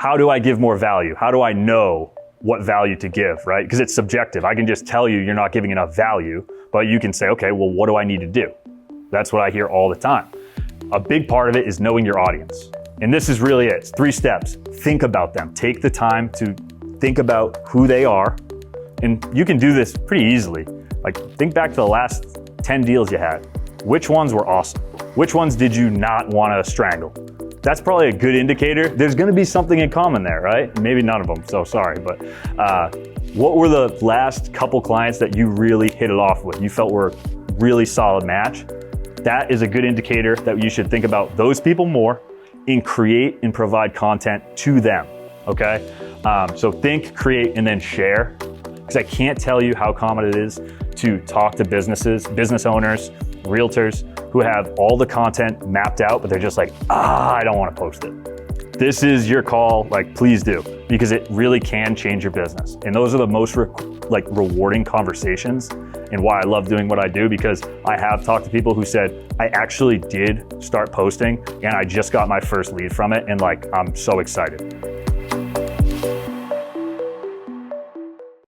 how do I give more value? How do I know what value to give, right? Because it's subjective. I can just tell you you're not giving enough value, but you can say, okay, well, what do I need to do? That's what I hear all the time. A big part of it is knowing your audience. And this is really it. It's 3 steps. Think about them. Take the time to think about who they are. And you can do this pretty easily. Like, think back to the last 10 deals you had. Which ones were awesome? Which ones did you not want to strangle? That's probably a good indicator. There's going to be something in common there, right? Maybe none of them, so sorry. But what were the last couple clients that you really hit it off with? You felt were a really solid match? That is a good indicator that you should think about those people more and create and provide content to them, okay? So think, create, and then share. Because I can't tell you how common it is to talk to businesses, business owners, realtors who have all the content mapped out, but they're just like, I don't want to post it. This is your call, like, please do, because it really can change your business. And those are the most rewarding conversations, and why I love doing what I do, because I have talked to people who said, I actually did start posting and I just got my first lead from it, and like, I'm so excited.